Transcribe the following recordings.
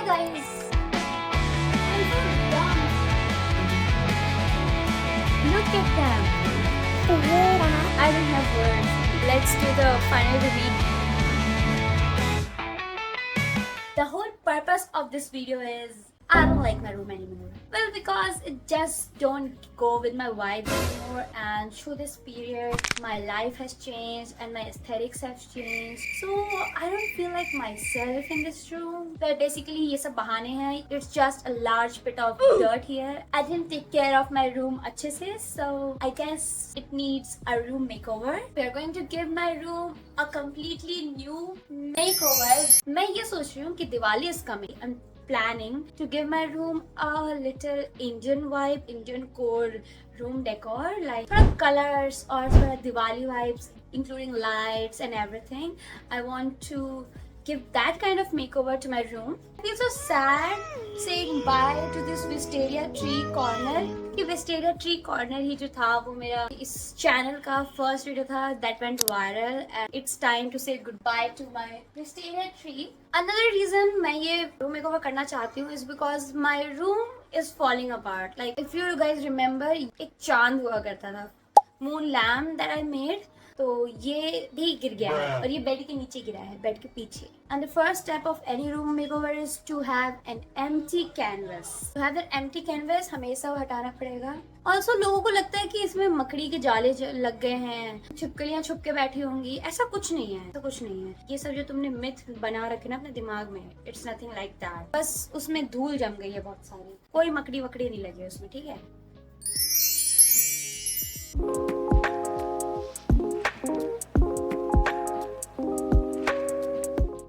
guys. I'm so dumb. Look at them. I don't have words. Let's do the final reveal. The whole purpose of this video is I don't like my room anymore. Well, because it just don't go with my vibe anymore, and through this period my life has changed and my aesthetics have changed, so I don't feel like myself in this room. But basically ये सब बहाने हैं. It's just a large bit of dirt here. I didn't take care of my room अच्छे से, so I guess it needs a room makeover. We are going to give my room a completely new makeover. मैं ये सोच रही हूँ कि Diwali is coming. I'm planning to give my room a little Indian vibe, Indian core room decor, like colors or Diwali vibes, including lights and everything. I want to give that kind of makeover to my room. I feel so sad saying bye to this wisteria tree corner. ये wisteria tree corner ही जो था वो मेरा इस channel का first video था that went viral, and it's time to say goodbye to my wisteria tree. Another reason मैं ये room makeover करना चाहती हूँ is because my room is falling apart. Like if you guys remember, एक चांद हुआ करता था, moon lamp that I made. तो ये भी गिर गया है और ये बेड के नीचे गिरा है, बेड के पीछे. And the first step of any room makeover is to have an empty canvas. To have that empty canvas हमेशा वो हटाना पड़ेगा. Also लोगों को लगता है कि इसमें मकड़ी के जाले लग गए हैं, छिपकलियां छुप के बैठी होंगी. ऐसा कुछ नहीं है, ऐसा कुछ नहीं है. ये सब जो तुमने मिथ बना रखे ना अपने दिमाग में, it's nothing like that. बस उसमें धूल जम गई है बहुत सारी. कोई मकड़ी वकड़ी नहीं लगी उसमें, ठीक है.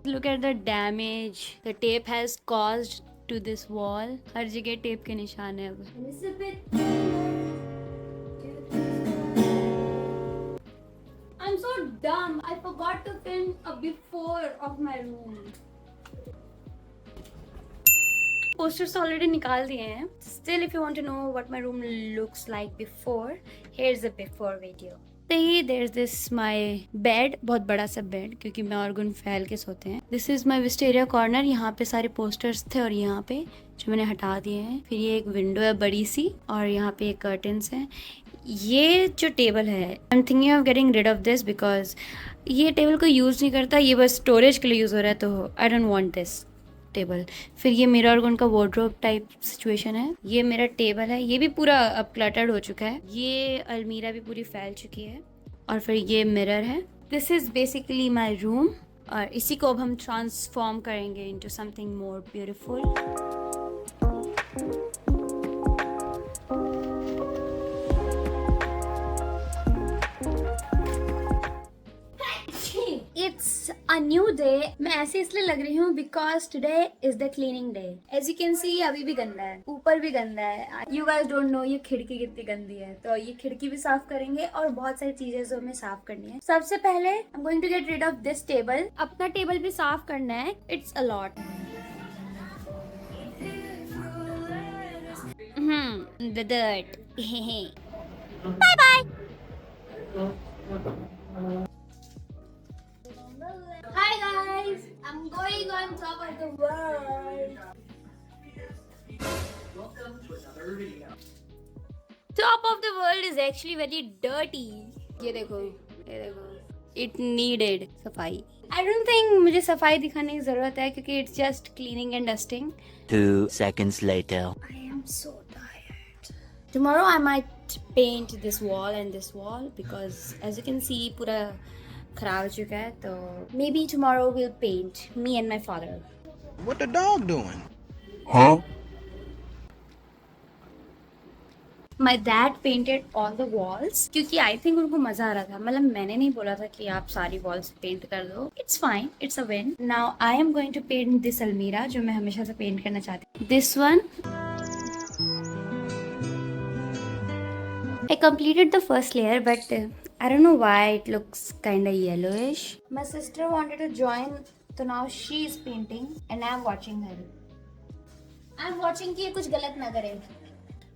Look at the damage the tape has caused to this wall. हर जगह टेप के निशान है अब. I'm so dumb. I forgot to film a before of my room. Posters already निकाल दिए हैं. Still, if you want to know what my room looks like before, here's the before video. There's this my bed, बहुत बड़ा सा bed, क्योंकि मैं और गुन फैल के सोते हैं. This is my wisteria corner. यहाँ पे सारे posters थे और यहाँ पे जो मैंने हटा दिए हैं. फिर ये एक विंडो है बड़ी सी और यहाँ पे एक कर्टन्स हैं. ये जो टेबल है, I'm thinking of getting rid of this because ये टेबल को यूज़ नहीं करता, ये बस स्टोरेज के लिए यूज़ हो रहा है, तो I don't want this table. फिर ये मेरा और उनका वार्डरोब टाइप सिचुएशन है. ये मेरा टेबल है, ये भी पूरा अब क्लटर्ड हो चुका है. ये अलमीरा भी पूरी फैल चुकी है. और फिर ये मिरर है. This is basically my room और इसी को अब हम ट्रांसफॉर्म करेंगे into something more beautiful. It's a new day. मैं ऐसे इसलिए लग रही हूँ because today is the cleaning day. As you can see, अभी भी गंदा है, ऊपर भी गंदा है. You guys don't know ये खिड़की कितनी गंदी है. तो ये खिड़की भी साफ करेंगे और बहुत सारी चीजें जो हमें साफ करनी है. सबसे पहले I'm going to get rid of this table. अपना टेबल भी साफ करना है. It's a lot. The dirt. Bye bye. Hi guys, I'm going on top of the world. Welcome to another video. Top of the world is actually very dirty. ये देखो, ये देखो. It needed सफाई. I don't think मुझे सफाई दिखाने की जरूरत है क्योंकि it's just cleaning and dusting. 2 seconds later. I am so tired. Tomorrow I might paint this wall and this wall because as you can see पूरा खराब हो चुका है. तो maybe tomorrow we'll paint, me and my father. What the dog doing? Huh? My dad painted all the walls क्योंकि I think उनको मजा आ रहा था. मतलब मैंने नहीं बोला था कि आप सारी walls पेंट कर दो. It's fine, it's a win. Now I am going to paint this almirah जो मैं हमेशा से पेंट करना चाहती हूँ. This one. I completed the first layer but I don't know why it looks kind of yellowish. My sister wanted to join, so now she is painting and I am watching her. I am watching कि ये कुछ गलत ना करे.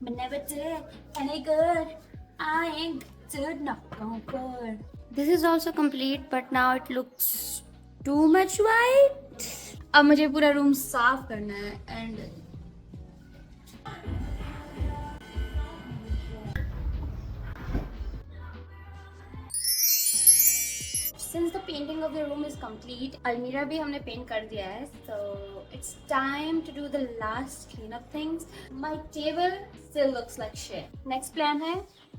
But never did any good. I ain't good, not good. This is also complete, but now it looks too much white. अब मुझे पूरा room साफ करना है and since the painting of the room is complete, अलमीरा भी हमने paint कर दिया है, so it's time to do the last clean up things. My table still looks like shit. Next plan है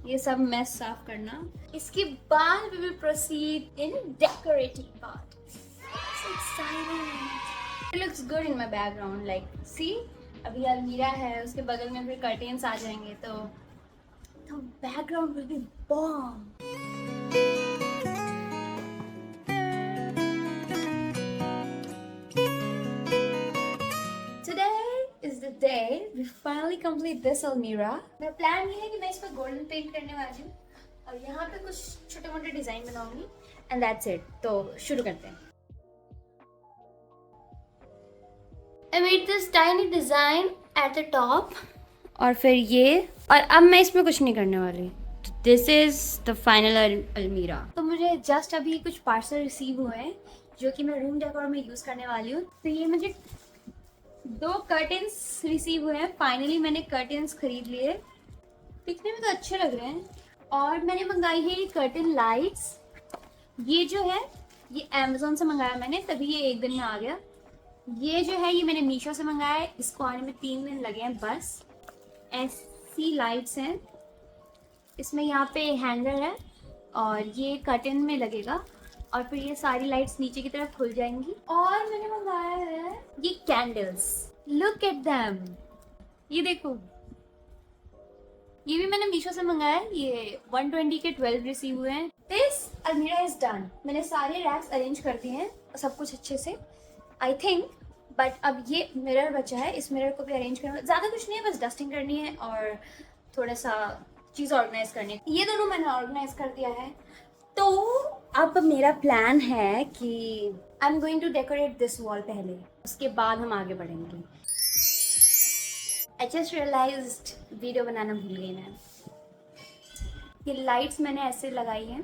ये सब mess साफ करना. इसके बाद we will proceed in decorating part. So excited. It looks good in my background. Like see, अभी अलमीरा है, उसके बगल में फिर curtains आ जाएंगे तो the background will be bomb. The day we finally complete this almirah. मेरा प्लान ये है कि मैं इस पर गोल्डन पेंट करने वाली हूँ और यहाँ पे कुछ छोटे मोटे डिजाइन बनाऊंगी एंड दैट्स इट. तो शुरू करते हैं. I made this tiny design at the top और फिर ये, और अब मैं इसमें कुछ नहीं करने वाली. This is the final almirah. तो मुझे जस्ट अभी कुछ पार्सल रिसीव हुए हैं जो कि मैं रूम डेकोर में यूज करने वाली हूँ. तो ये मुझे 2 कर्टेन्स रिसीव हुए हैं. फाइनली मैंने कर्टेन्स खरीद लिए. दिखने में तो अच्छे लग रहे हैं. और मैंने मंगाई है ये कर्टेन लाइट्स. ये जो है ये अमेज़न से मंगाया मैंने, तभी ये 1 दिन में आ गया. ये जो है ये मैंने मीशो से मंगाया है. इसको आने में 3 दिन लगे हैं बस. ऐसी लाइट्स हैं. इसमें यहाँ पे हैंगर है और ये कर्टेन में लगेगा और फिर ये सारी लाइट्स नीचे की तरफ खुल जाएंगी. और मैंने मंगाया है ये कैंडल्स. Look at them. ये देखो, ये भी मैंने मीशो से मंगाया है. ये 120 के 12 रिसीव हुए हैं. दिस अलमीरा इज डन. मैंने सारे रैक्स अरेंज कर दिए हैं सब कुछ अच्छे से आई थिंक. बट अब ये मिरर बचा है. इस मिरर को भी अरेंज करना, ज़्यादा कुछ नहीं है, बस डस्टिंग करनी है और थोड़ा सा चीज़ ऑर्गेनाइज करनी है. ये दोनों मैंने ऑर्गेनाइज कर दिया है. तो अब मेरा प्लान है कि I am going to decorate this wall पहले, उसके बाद हम आगे बढ़ेंगे. आई जस्ट रियलाइज्ड वीडियो बनाना भूल गई मैं. ये लाइट्स मैंने ऐसे लगाई हैं,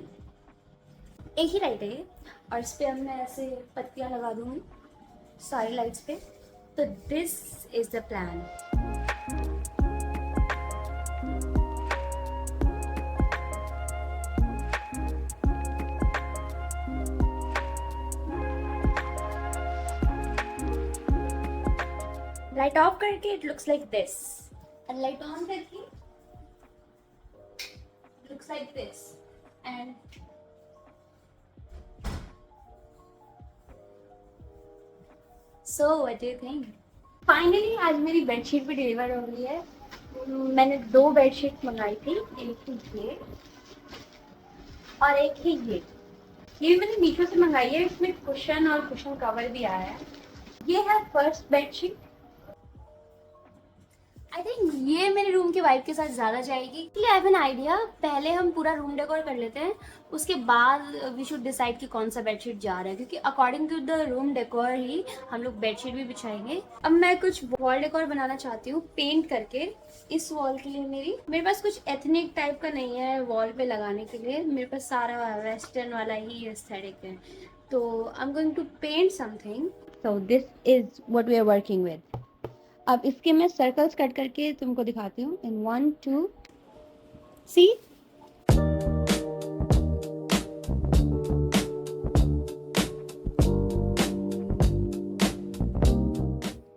एक ही लाइट है ये, और इस पर अब मैं ऐसे पत्तियां लगा दूंगी सारी लाइट्स पे. तो this is the plan. Light off करके it looks like this and light on करके it looks like this. And so what do you think? Finally आज मेरी बेडशीट भी डिलीवर हो गई है. मैंने 2 बेडशीट मंगाई थी, एक ही ये और एक ही ये. ये भी मैंने मीशो से मंगाई है. इसमें कुशन और कुशन कवर भी आया है. ये है फर्स्ट बेडशीट. आई थिंक ये मेरे रूम के वाइब के साथ ज़्यादा जाएगी. I have an idea. पहले हम पूरा रूम डेकोर कर लेते हैं, उसके बाद वी शुड डिसाइड कि कौन सा बेडशीट जा रहा है, क्योंकि according to the room decor ही हम लोग बेडशीट भी बिछाएंगे. अब मैं कुछ वॉल डेकोर बनाना चाहती हूँ पेंट करके इस वॉल के लिए. मेरे पास कुछ एथनिक टाइप का नहीं है वॉल पे लगाने के लिए. मेरे पास सारा वेस्टर्न वाला ही एस्थेटिक है. तो I am going to paint something. So this is what we are working with. अब इसके मैं सर्कल्स कट करके तुमको दिखाती हूँ. इन 1 2 सी.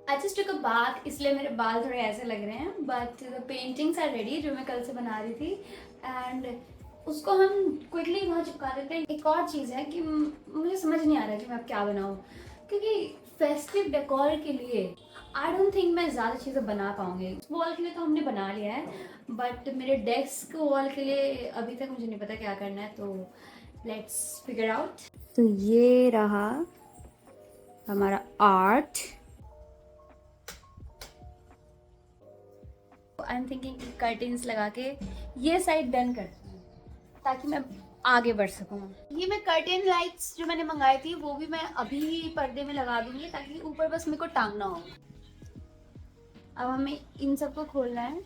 I just took a bath, इसलिए मेरे बाल थोड़े ऐसे लग रहे हैं. But the paintings are ready जो मैं कल से बना रही थी. एंड उसको हम क्विकली वहाँ चिपका देते हैं. एक और चीज़ है कि मुझे समझ नहीं आ रहा कि मैं अब क्या बनाऊँ, क्योंकि फेस्टिव डेकोर के लिए आई डोंट थिंक मैं ज़्यादा चीज़ें बना पाऊँगी. वॉल के लिए तो हमने बना लिया है, बट मेरे डेस्क वॉल के लिए अभी तक मुझे नहीं पता क्या करना है. तो लेट्स फिगर आउट. तो ये रहा हमारा art. I am thinking curtains लगा के ये साइड डन करती हूँ ताकि मैं आगे बढ़ सकूँ. ये मैं कर्टेन लाइट्स जो मैंने मंगाई थी वो भी मैं अभी पर्दे में लगा दूंगी ताकि ऊपर बस मेरे को टांगना हो. अब हमें इन सबको खोलना है.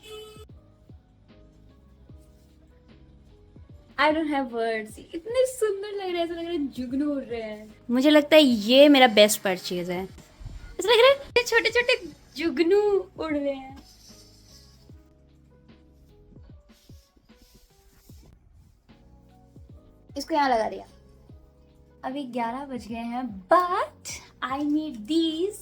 I don't have words. इतने सुंदर लग रहे हैं, ऐसा लग रहा है जुगनू उड़ रहे हैं. मुझे लगता है ये मेरा बेस्ट परचेज है. ऐसा लग रहा है छोटे छोटे जुगनू उड़ रहे हैं। इसको यहाँ लगा दिया। अभी 11 बज गए हैं, but I need these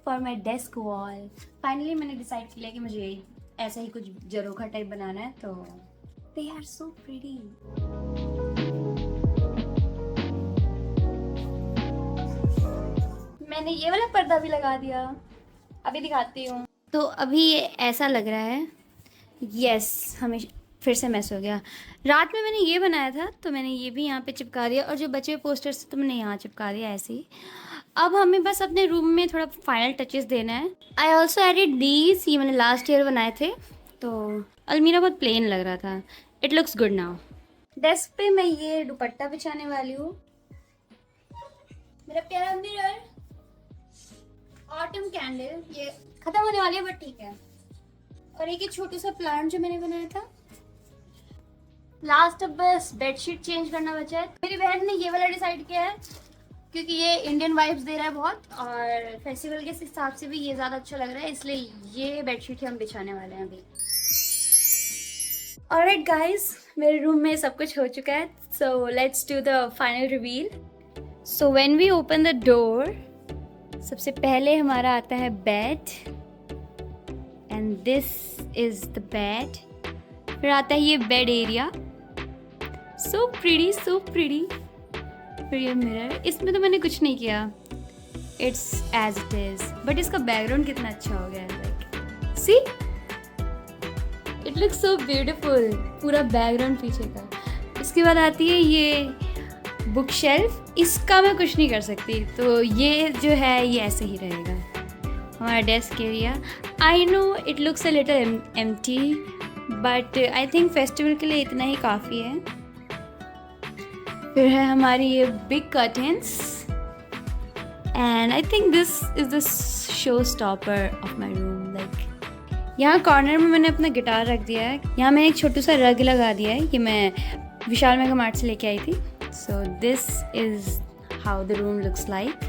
for my desk wall. Finally मैंने डिसाइड किया कि मुझे ऐसा ही कुछ जरोखा टाइप बनाना है, तो दे आर सो प्रीटी। मैंने ये वाला पर्दा भी लगा दिया, अभी दिखाती हूँ। तो अभी ये ऐसा लग रहा है, यस हमें फिर से मैस हो गया। रात में मैंने ये बनाया था, तो मैंने ये भी यहाँ पे चिपका दिया, और जो बचे हुए पोस्टर्स थे तो मैंने यहाँ चिपका दिया ऐसे ही। अब हमें बस अपने रूम में थोड़ा फाइनल टचेस देना है। आई ऑल्सो एडिड दीज, ये मैंने लास्ट ईयर बनाए थे, तो अलमीरा बहुत प्लेन लग रहा था। It looks good now. Desk पे मैं ये दुपट्टा बिछाने वाली हूँ। मेरा प्यारा मिरर, ऑटम कैंडल, ये खत्म होने वाली है बट ठीक है। और एक छोटू सा प्लांट जो मैंने बनाया था। लास्ट अब बस बेडशीट चेंज करना बचा है। मेरी बहन ने ये वाला डिसाइड किया है क्योंकि ये इंडियन वाइब्स दे रहा है बहुत, और फेस्टिवल के हिसाब से भी ये ज़्यादा अच्छा लग रहा है, इसलिए ये बेडशीट ही हम बिछाने वाले हैं अभी। ऑलराइट गाइस, मेरे रूम में सब कुछ हो चुका है, so let's do the final reveal. So when we open the door, सबसे पहले हमारा आता है bed, and this is the bed. फिर आता है ये bed area, so pretty so pretty. फिर ये मिरर, इसमें तो मैंने कुछ नहीं किया, it's as it is, but इसका बैकग्राउंड कितना अच्छा हो गया है, like see it looks so beautiful, पूरा बैकग्राउंड पीछे का। इसके बाद आती है ये बुक शेल्फ, इसका मैं कुछ नहीं कर सकती, तो ये जो है ये ऐसे ही रहेगा। हमारा desk area, I know it looks a little empty, but I think festival के लिए इतना ही काफ़ी है। फिर है हमारी ये big curtains, and I think this is the show stopper of my room. Like यहाँ कॉर्नर में मैंने अपना गिटार रख दिया है, यहाँ मैंने एक छोटू सा रग लगा दिया है, ये मैं विशाल मेगा मार्ट से लेके आई थी। So this is how the room looks like.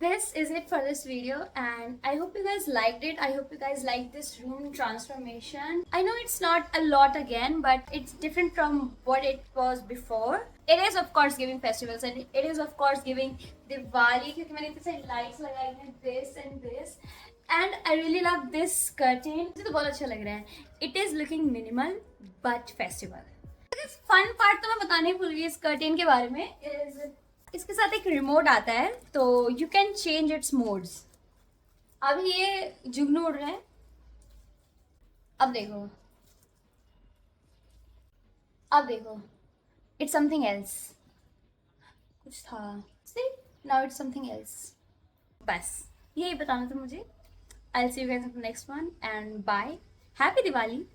This is it for this video, and I hope you guys liked it. I hope you guys liked this room transformation. I know it's not a lot again, but it's different from what it was before. It is of course giving festivals, and it is of course giving Diwali, क्योंकि मैंने इतने सारे lights लगाए हैं, this and this, and I really love this curtain. मुझे तो बहुत अच्छा लग रहा है. It is looking minimal but festival. This fun part तो मैं बताने भूल गई इस curtain के बारे में, is इसके साथ एक रिमोट आता है, तो you can change it's modes. अब ये जुगनू उड़ रहा है, अब देखो, अब देखो, इट्स समथिंग एल्स। कुछ था, see now it's something else. बस यही बताना था मुझे। I will see you guys in the next one, and bye, happy Diwali.